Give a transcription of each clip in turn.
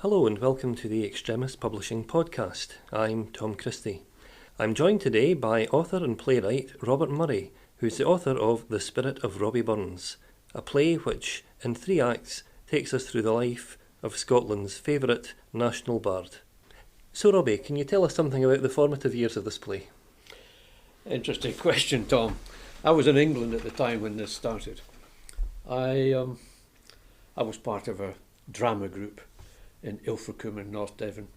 Hello and welcome to the Extremis Publishing Podcast. I'm Tom Christie. I'm joined today by author and playwright Robert Murray, who's the author of The Spirit of Robbie Burns, a play which, in 3 acts, takes us through the life of Scotland's favourite national bard. So Robbie, can you tell us something about the formative years of this play? Interesting question, Tom. I was in England at the time when this started. I was part of a drama group in Ilfracombe in North Devon,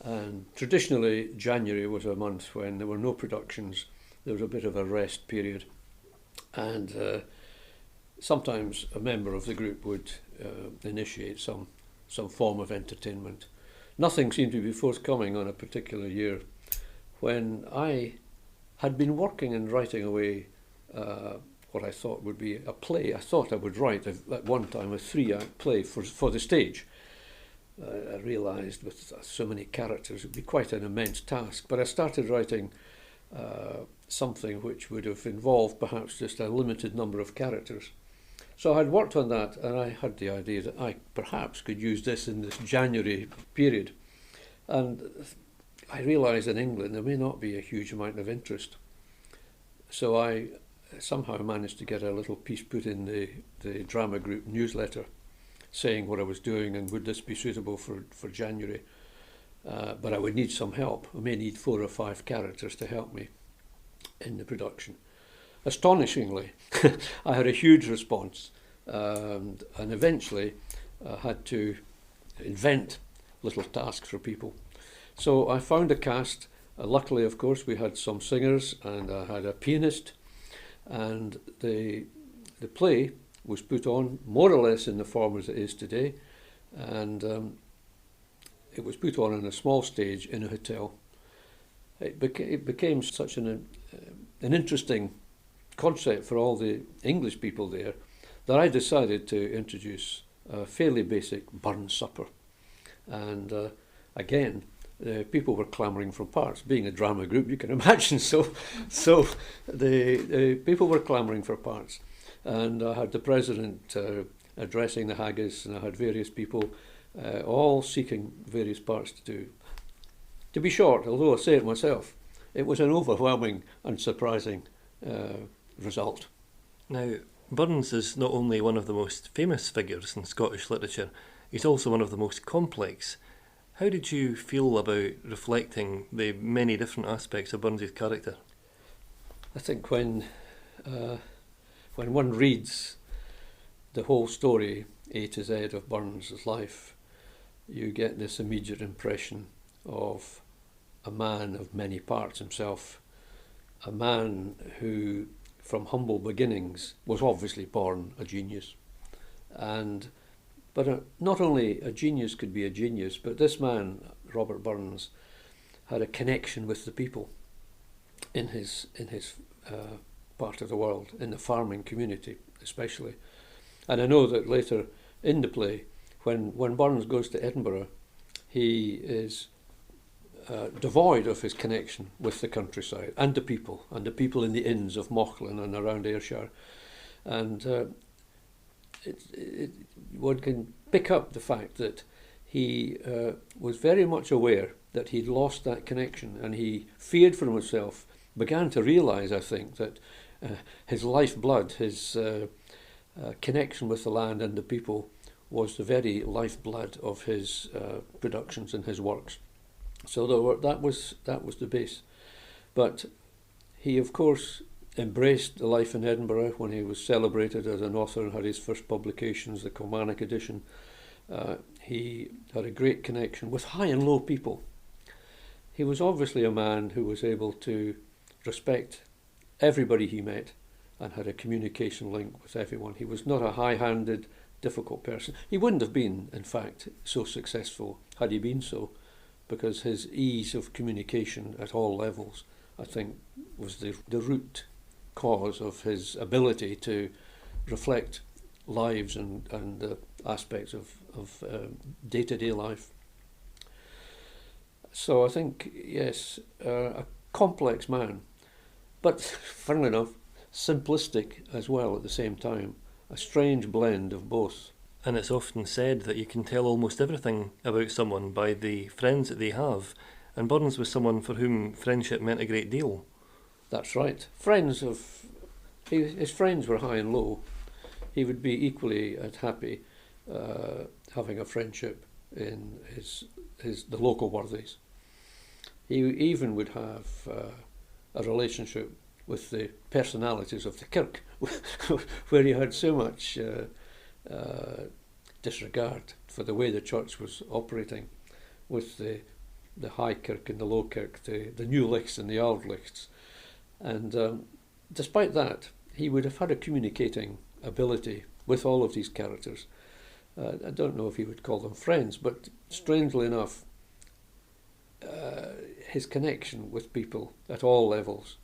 and traditionally January was a month when there were no productions. There was a bit of a rest period, and sometimes a member of the group would initiate some form of entertainment. Nothing seemed to be forthcoming on a particular year when I had been working and writing away what I thought would be a play. I thought I would write at one time a 3-act play for the stage. I realised with so many characters it would be quite an immense task, but I started writing something which would have involved perhaps just a limited number of characters. So I had worked on that, and I had the idea that I perhaps could use this in this January period. And I realised in England there may not be a huge amount of interest. So I somehow managed to get a little piece put in the drama group newsletter saying what I was doing and would this be suitable for January. But I would need some help. I may need 4 or 5 characters to help me in the production. Astonishingly, I had a huge response, and eventually I had to invent little tasks for people. So I found a cast. Luckily, of course, we had some singers and I had a pianist, and the play was put on more or less in the form as it is today, and it was put on a small stage in a hotel. It became such an interesting concept for all the English people there that I decided to introduce a fairly basic Burns supper. And again, people were clamouring for parts. Being a drama group, you can imagine, so the people were clamouring for parts. And I had the president addressing the haggis, and I had various people all seeking various parts to do. To be short, although I say it myself, it was an overwhelming and surprising result. Now, Burns is not only one of the most famous figures in Scottish literature, he's also one of the most complex. How did you feel about reflecting the many different aspects of Burns's character? I think when one reads the whole story, A to Z, of Burns's life, you get this immediate impression of a man of many parts himself, a man who, from humble beginnings, was obviously born a genius. But not only a genius could be a genius, but this man, Robert Burns, had a connection with the people in his part of the world, in the farming community especially. And I know that later in the play, when Burns goes to Edinburgh, he is devoid of his connection with the countryside and the people in the inns of Mauchline and around Ayrshire. And one can pick up the fact that he was very much aware that he'd lost that connection, and he feared for himself, began to realise, I think, that his lifeblood, his connection with the land and the people, was the very lifeblood of his productions and his works. So that was the base. But he, of course, embraced the life in Edinburgh when he was celebrated as an author and had his first publications, the Kilmarnock edition. He had a great connection with high and low people. He was obviously a man who was able to respect everybody he met and had a communication link with everyone. He was not a high-handed, difficult person. He wouldn't have been, in fact, so successful had he been so, because his ease of communication at all levels, I think, was the root cause of his ability to reflect lives and aspects of day-to-day life. So I think, yes, a complex man, but funnily enough, simplistic as well at the same time, a strange blend of both. And it's often said that you can tell almost everything about someone by the friends that they have, and Burns was someone for whom friendship meant a great deal. That's right. His friends were high and low. He would be equally as happy having a friendship in the local worthies. He even would have a relationship with the personalities of the kirk, where he had so much disregard for the way the church was operating, with the high kirk and the low kirk, the new lichts and the old lichts. And despite that, he would have had a communicating ability with all of these characters. I don't know if he would call them friends, but strangely enough, his connection with people at all levels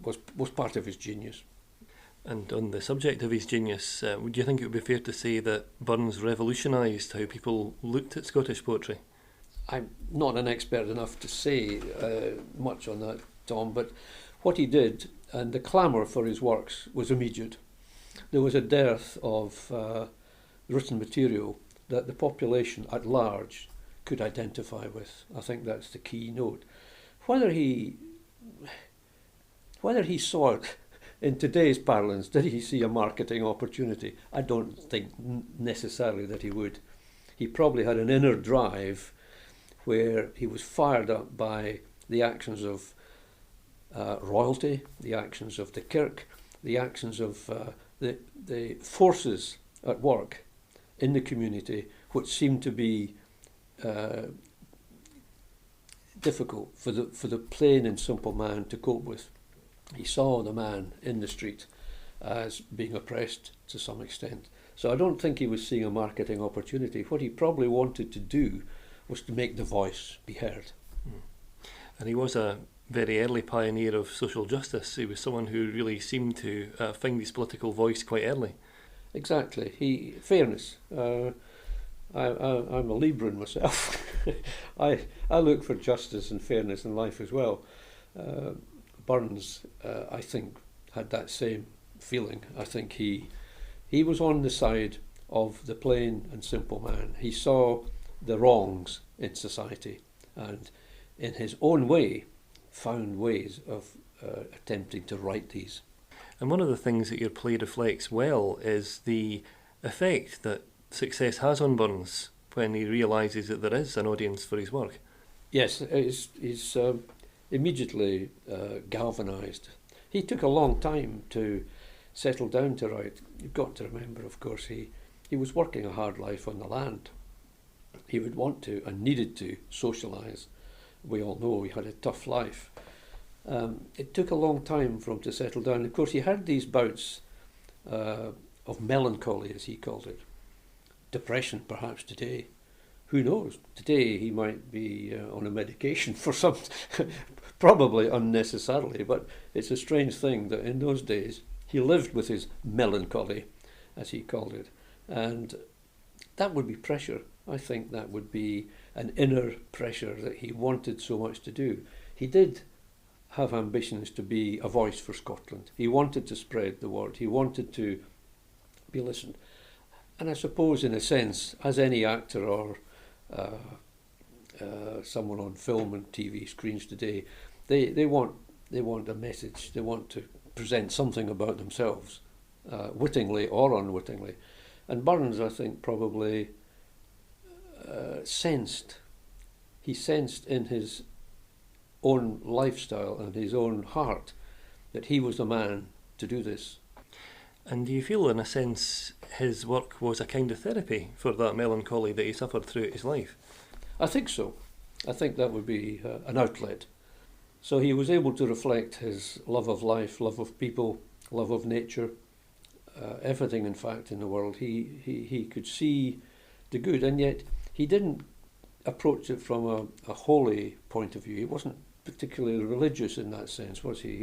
was part of his genius. And on the subject of his genius, would you think it would be fair to say that Burns revolutionised how people looked at Scottish poetry? I'm not an expert enough to say much on that, Tom, but what he did and the clamour for his works was immediate. There was a dearth of written material that the population at large could identify with. I think that's the key note. Whether he saw it in today's parlance, did he see a marketing opportunity? I don't think necessarily that he would. He probably had an inner drive where he was fired up by the actions of royalty, the actions of the kirk, the actions of the forces at work in the community, which seemed to be difficult for the plain and simple man to cope with. He saw the man in the street as being oppressed to some extent. So I don't think he was seeing a marketing opportunity. What he probably wanted to do was to make the voice be heard. And he was a very early pioneer of social justice. He was someone who really seemed to find his political voice quite early. Exactly. Fairness. I'm a Libran myself. I look for justice and fairness in life as well. Burns, I think, had that same feeling. I think he was on the side of the plain and simple man. He saw the wrongs in society and, in his own way, found ways of attempting to right these. And one of the things that your play reflects well is the effect that success has on Burns when he realises that there is an audience for his work. Yes, he's immediately galvanised. He took a long time to settle down to write. You've got to remember, of course, he was working a hard life on the land. He would want to and needed to socialise. We all know he had a tough life. It took a long time for him to settle down. Of course, he had these bouts of melancholy, as he called it. Depression, perhaps, today. Who knows? Today he might be on a medication for some, probably unnecessarily, but it's a strange thing that in those days he lived with his melancholy, as he called it. And that would be pressure. I think that would be an inner pressure that he wanted so much to do. He did have ambitions to be a voice for Scotland. He wanted to spread the word. He wanted to be listened. And I suppose, in a sense, as any actor or someone on film and TV screens today, they want a message. They want to present something about themselves, wittingly or unwittingly. And Burns, I think, probably sensed in his own lifestyle and his own heart that he was the man to do this. And do you feel, in a sense, his work was a kind of therapy for that melancholy that he suffered throughout his life? I think so. I think that would be an outlet. So he was able to reflect his love of life, love of people, love of nature, everything, in fact, in the world. He could see the good, and yet he didn't approach it from a holy point of view. He wasn't particularly religious in that sense, was he?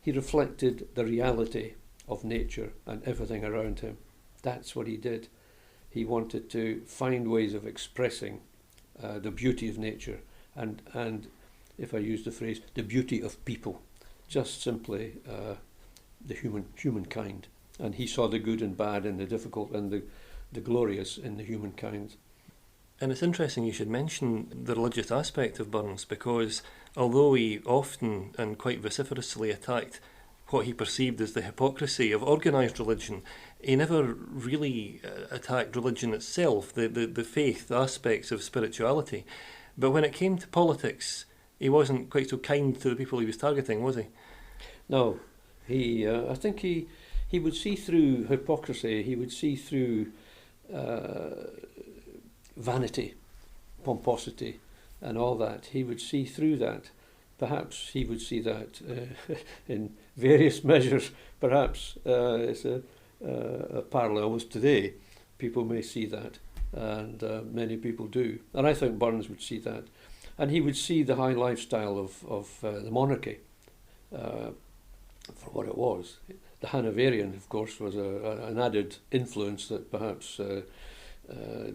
He reflected the reality of nature and everything around him. That's what he did. He wanted to find ways of expressing the beauty of nature and, if I use the phrase, the beauty of people, just simply the humankind. and he saw the good and bad and the difficult and the glorious in the humankind. And it's interesting you should mention the religious aspect of Burns, because although he often and quite vociferously attacked what he perceived as the hypocrisy of organised religion, he never really attacked religion itself, the faith aspects of spirituality. But when it came to politics, he wasn't quite so kind to the people he was targeting, was he? No, I think he would see through hypocrisy. He would see through vanity, pomposity, and all that. He would see through that. Perhaps he would see that in various measures. Perhaps it's a parallel with today. People may see that, and many people do. And I think Burns would see that. And he would see the high lifestyle of the monarchy for what it was. The Hanoverian, of course, was an added influence that perhaps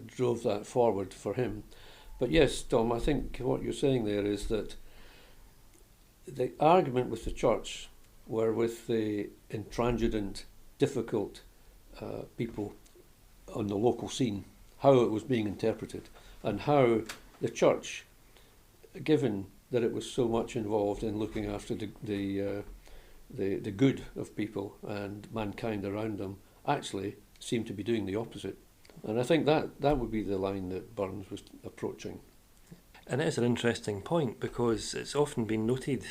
drove that forward for him. But yes, Tom, I think what you're saying there is that the argument with the church were with the intransigent, difficult people on the local scene, how it was being interpreted, and how the church, given that it was so much involved in looking after the good of people and mankind around them, actually seemed to be doing the opposite. And I think that would be the line that Burns was approaching. And it is an interesting point, because it's often been noted,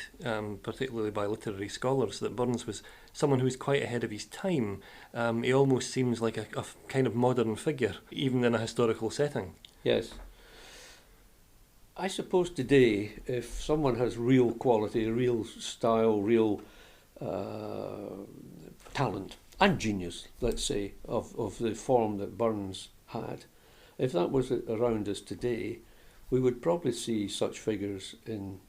particularly by literary scholars, that Burns was someone who was quite ahead of his time. He almost seems like a kind of modern figure, even in a historical setting. Yes. I suppose today, if someone has real quality, real style, real talent, and genius, let's say, of the form that Burns had, if that was around us today, we would probably see such figures in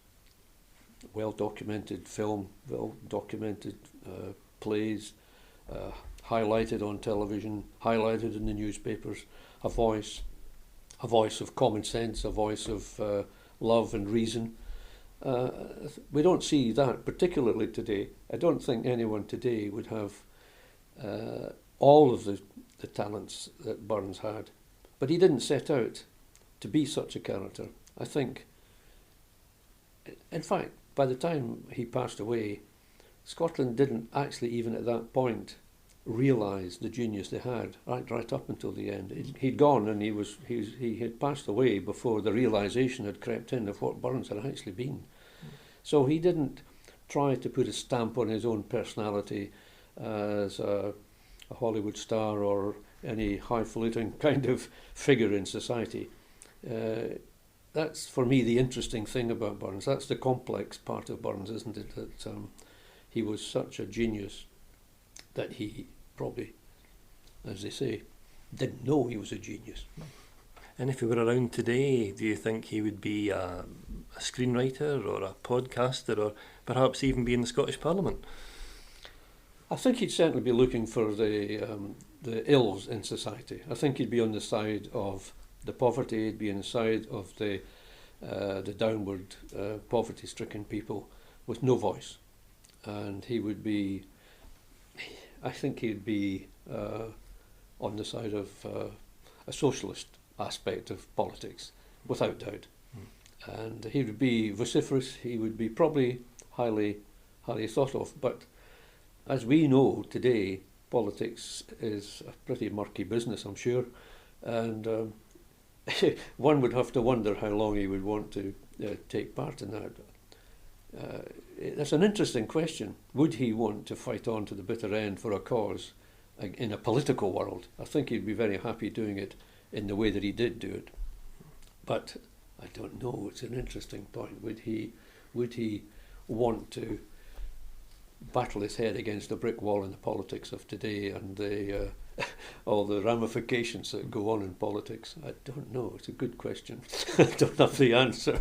well-documented film, well-documented plays, highlighted on television, highlighted in the newspapers, a voice of common sense, a voice of love and reason. We don't see that particularly today. I don't think anyone today would have all of the talents that Burns had. But he didn't set out to be such a character. I think, in fact, by the time he passed away, Scotland didn't actually even at that point realise the genius they had right up until the end. He'd gone, and he had passed away before the realisation had crept in of what Burns had actually been. So he didn't try to put a stamp on his own personality as a Hollywood star or any highfalutin kind of figure in society. That's, for me, the interesting thing about Burns. That's the complex part of Burns, isn't it? That he was such a genius that he probably, as they say, didn't know he was a genius. And if he were around today, do you think he would be a screenwriter or a podcaster, or perhaps even be in the Scottish Parliament? I think he'd certainly be looking for the ills in society. I think he'd be on the side of the poverty, he'd be on the side of the downward poverty-stricken people with no voice. And he would be, I think he'd be on the side of a socialist aspect of politics, without doubt. And he would be vociferous, he would be probably highly thought of. But as we know today, politics is a pretty murky business, I'm sure. And one would have to wonder how long he would want to take part in that. That's an interesting question. Would he want to fight on to the bitter end for a cause in a political world? I think he'd be very happy doing it in the way that he did do it. But I don't know. It's an interesting point. Would he want to battle his head against a brick wall in the politics of today and all the ramifications that go on in politics? I don't know. It's a good question. I don't have the answer.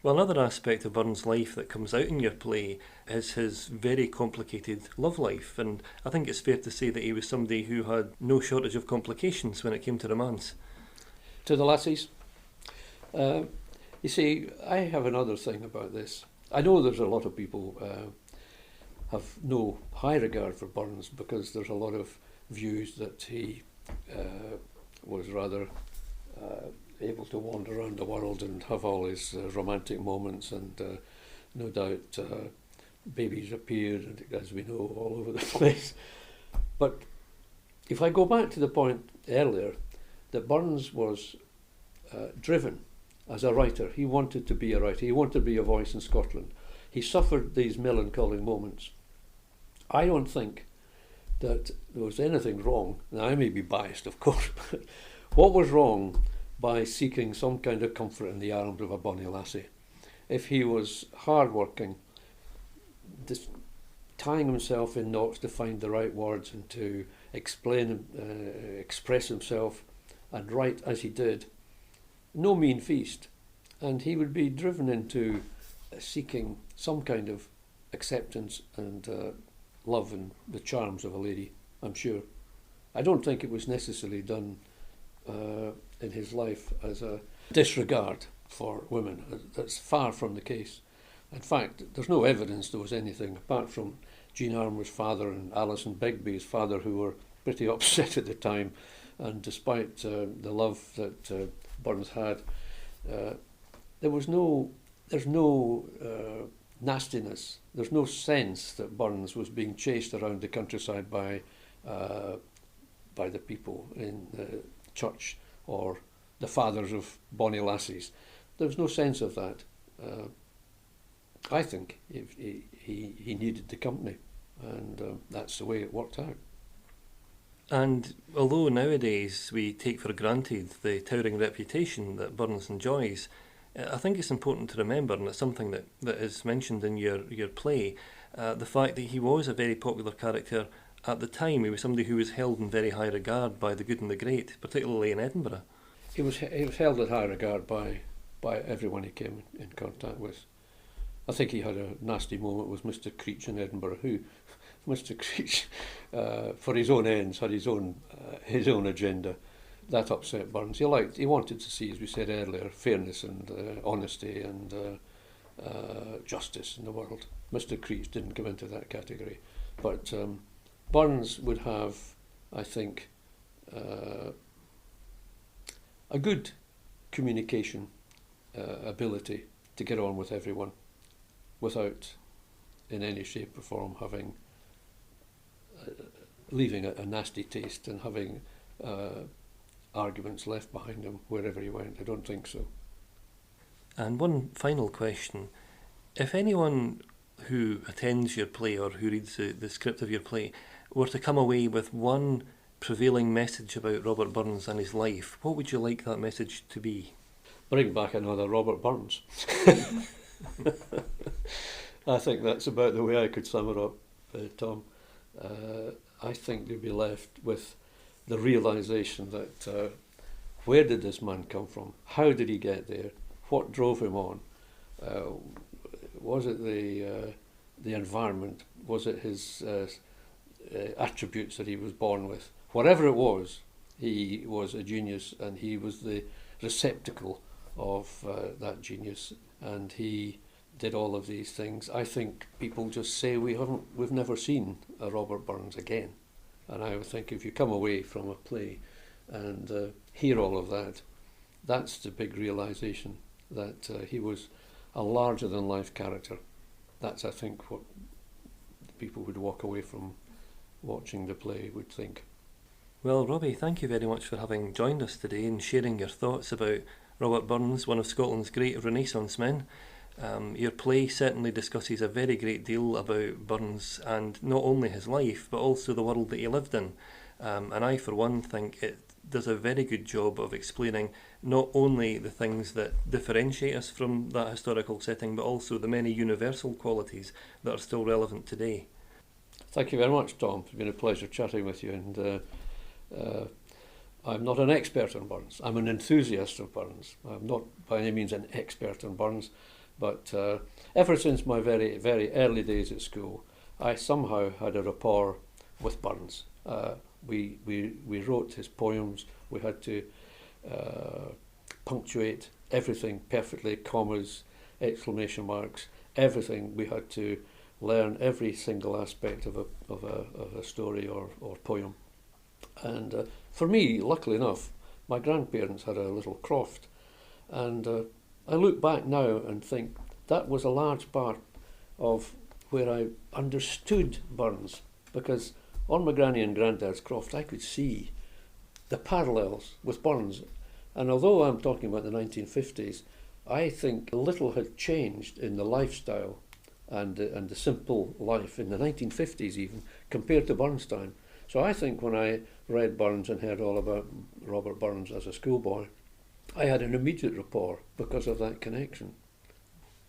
Well, another aspect of Burns' life that comes out in your play is his very complicated love life, and I think it's fair to say that he was somebody who had no shortage of complications when it came to romance. To the lassies? You see, I have another thing about this. I know there's a lot of people have no high regard for Burns, because there's a lot of views that he was rather able to wander around the world and have all his romantic moments, and no doubt babies appeared, as we know, all over the place. But if I go back to the point earlier, that Burns was driven as a writer. He wanted to be a writer. He wanted to be a voice in Scotland. He suffered these melancholy moments. I don't think that there was anything wrong. Now, I may be biased, of course, but what was wrong by seeking some kind of comfort in the arms of a bonny lassie? If he was hard-working, tying himself in knots to find the right words and to express himself and write as he did, no mean feast. And he would be driven into seeking some kind of acceptance and love and the charms of a lady, I'm sure. I don't think it was necessarily done in his life as a disregard for women. That's far from the case. In fact, there's no evidence there was anything, apart from Jean Armour's father and Alison Begbie's father, who were pretty upset at the time. And despite the love that Burns had, there's no nastiness. There's no sense that Burns was being chased around the countryside by the people in the church or the fathers of bonny lassies. There's no sense of that. I think he needed the company, and that's the way it worked out. And although nowadays we take for granted the towering reputation that Burns enjoys, I think it's important to remember, and it's something that is mentioned in your play, the fact that he was a very popular character at the time. He was somebody who was held in very high regard by the good and the great, particularly in Edinburgh. He was held in high regard by everyone he came in contact with. I think he had a nasty moment with Mr. Creech in Edinburgh, who Mr. Creech, for his own ends, had his own agenda. That upset Burns. He wanted to see, as we said earlier, fairness and honesty and justice in the world. Mr. Creech didn't come into that category, but Burns would have, I think, a good communication ability to get on with everyone, without, in any shape or form, leaving a nasty taste and having arguments left behind him wherever he went. I don't think so. And one final question. If anyone who attends your play or who reads the script of your play were to come away with one prevailing message about Robert Burns and his life, what would you like that message to be? Bring back another Robert Burns. I think that's about the way I could sum it up, Tom. I think they'd be left with the realisation that where did this man come from? How did he get there? What drove him on? Was it the environment? Was it his attributes that he was born with? Whatever it was, he was a genius, and he was the receptacle of that genius, and he did all of these things. I think people just say we've never seen a Robert Burns again, and I would think if you come away from a play and hear all of that, that's the big realisation, that he was a larger than life character. That's, I think, what people would walk away from watching the play would think. Well, Robbie, thank you very much for having joined us today and sharing your thoughts about Robert Burns, one of Scotland's great Renaissance men. Your play certainly discusses a very great deal about Burns, and not only his life but also the world that he lived in, and I for one think it does a very good job of explaining not only the things that differentiate us from that historical setting, but also the many universal qualities that are still relevant today. Thank you very much, Tom. It's been a pleasure chatting with you, and I'm not an expert on Burns. I'm an enthusiast of Burns. I'm not by any means an expert on Burns, but ever since my very, very early days at school, I somehow had a rapport with Burns. We wrote his poems. We had to punctuate everything perfectly, commas, exclamation marks, everything we had to learn every single aspect of a story or poem. And for me, luckily enough, my grandparents had a little croft, and I look back now and think that was a large part of where I understood Burns, because on my granny and granddad's croft I could see the parallels with Burns. And although I'm talking about the 1950s, I think little had changed in the lifestyle and the simple life in the 1950s even, compared to Burns' time. So I think when I read Burns and heard all about Robert Burns as a schoolboy, I had an immediate rapport because of that connection.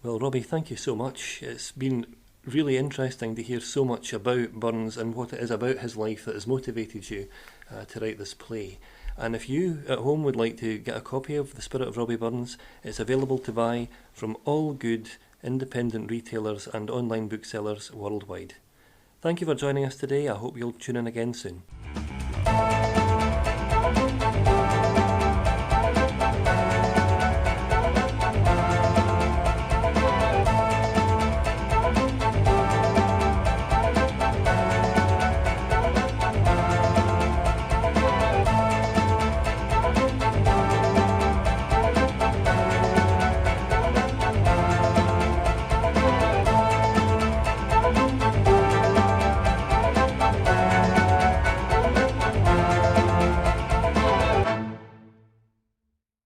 Well, Robbie, thank you so much. It's been really interesting to hear so much about Burns and what it is about his life that has motivated you to write this play. And if you at home would like to get a copy of The Spirit of Robbie Burns, it's available to buy from all good independent retailers and online booksellers worldwide. Thank you for joining us today. I hope you'll tune in again soon.